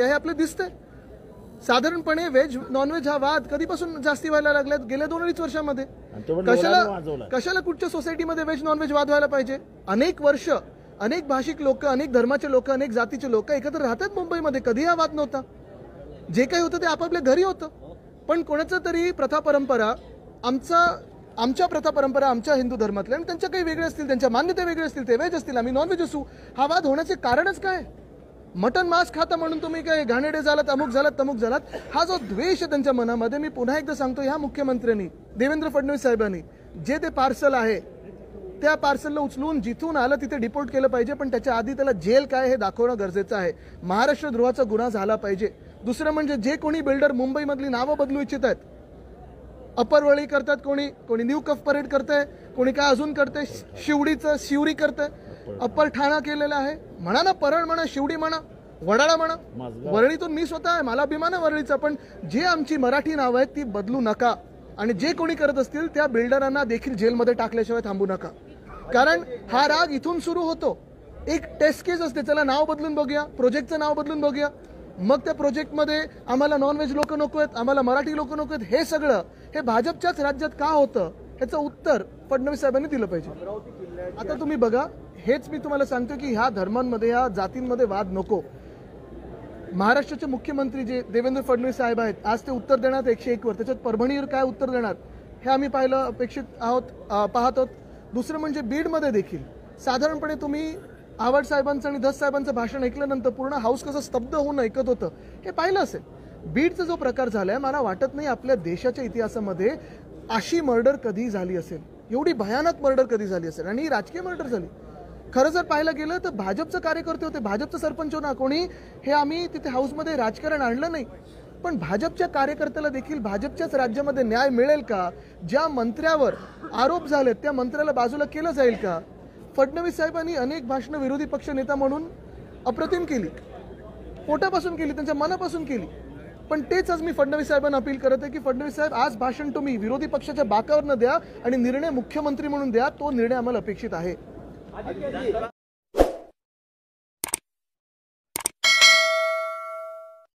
परिस्थिती आहे आपल्याला दिसते। साधारणपणे व्हेज नॉनव्हेज हा वाद कधीपासून जास्ती व्हायला लागला? गेल्या 2-2.5 वर्षांमध्ये। कशाला कुठच्या सोसायटीमध्ये व्हेज नॉनव्हेज वाद व्हायला पाहिजे? अनेक वर्ष अनेक भाषिक लोक, अनेक धर्माचे लोक, अनेक जातीचे लोक एकत्र राहतात मुंबईमध्ये, कधी हा वाद नव्हता। जे काही होतं ते आपापल्या घरी होतं, पण कोणाचं तरी प्रथा परंपरा, आमच्या प्रथा परंपरा आमच्या हिंदू धर्मातल्या आणि त्यांच्या काही वेगळे असतील, त्यांच्या मान्यता वेगळे असतील, ते व्हेज असतील, आम्ही नॉनव्हेज असू, हा वाद होण्याचे कारणच काय? मटन मांस खाता म्हणून तुम्ही काय घाणेरडे झालात, अमुक झालात, तमुक झालात, हा जो द्वेष आहे त्यांच्या मनामध्ये, मी पुन्हा एकदा सांगतो, ह्या मुख्यमंत्र्यांनी देवेंद्र फडणवीस साहेबांनी जे ते पार्सल आहे त्या पार्सलला उचलून जिथून आलं तिथे डिपोर्ट केलं पाहिजे, पण त्याच्या आधी त्याला जेल काय हे दाखवणं गरजेचं आहे। महाराष्ट्र द्रोहाचा गुन्हा झाला पाहिजे। दुसरं म्हणजे जे कोणी बिल्डर मुंबईमधली नावं बदलू इच्छित आहेत, अपरवळी करतात, कोणी न्यू कफ परेड करतंय, कोणी काय अजून करतंय, शिवडी करतंय, अप्पर ठाणा केलेला आहे, म्हणा ना, परळ म्हणा, शिवडी म्हणा, वडाळा म्हणा, वरळीतून मी स्वतः आहे, मला अभिमान आहे वरळीचा, पण जे आमची मराठी नावं आहेत ती बदलू नका आणि जे कोणी करत असतील त्या बिल्डरांना देखील जेलमध्ये टाकल्याशिवाय थांबू नका, कारण हा राग इथून सुरू होतो। एक टेस्ट केस असते, चला नाव बदलून बघूया, प्रोजेक्टचं नाव बदलून बघूया, मग त्या प्रोजेक्टमध्ये आम्हाला नॉनव्हेज लोक नको आहेत, आम्हाला मराठी लोक नको आहेत, हे सगळं हे भाजपच्याच राज्यात का होतं ह्याचं उत्तर फडणवीस साहेबांनी दिलं पाहिजे। आता तुम्ही बघा, हेच मी तुम्हाला सांगतो की ह्या धर्मांमध्ये, ह्या जातींमध्ये वाद नको। महाराष्ट्राचे मुख्यमंत्री जे देवेंद्र फडणवीस साहेब आहेत, आज ते उत्तर देणार 101 वर, त्याच्यात परभणीवर काय उत्तर देणार हे आम्ही अपेक्षित पाहत आहोत। दुसरं म्हणजे बीडमध्ये देखील साधारणपणे तुम्ही आव्हाड साहेबांचं आणि धस साहेबांचं भाषण ऐकल्यानंतर पूर्ण हाऊस कसं स्तब्ध होऊन ऐकत होतं हे पाहिलं असेल। बीडचा जो प्रकार झालाय, मला वाटत नाही आपल्या देशाच्या इतिहासामध्ये अशी मर्डर कधी झाली असेल, एवढी भयानक मर्डर कधी झाली असेल, आणि राजकीय मर्डर झाली। खरं जर पाहायला गेलं तर भाजपचे कार्यकर्ते होते, भाजपचं सरपंच होणार कोणी, हे आम्ही तिथे हाऊसमध्ये राजकारण आणलं नाही, पण भाजपच्या कार्यकर्त्याला देखील भाजपच्याच राज्यामध्ये न्याय मिळेल का? ज्या मंत्र्यावर आरोप झालेत त्या मंत्र्याला बाजूला केलं जाईल का? फडणवीस साहेबांनी अनेक भाषणं विरोधी पक्ष नेता म्हणून अप्रतिम केली, पोटापासून केली, त्यांच्या मनापासून केली, पण तेच आज मी फडणवीस साहेबांना अपील करत आहे की फडणवीस साहेब, आज भाषण तुम्ही विरोधी पक्षाच्या बाकावर न द्या आणि निर्णय मुख्यमंत्री म्हणून द्या, तो निर्णय आम्हाला अपेक्षित आहे।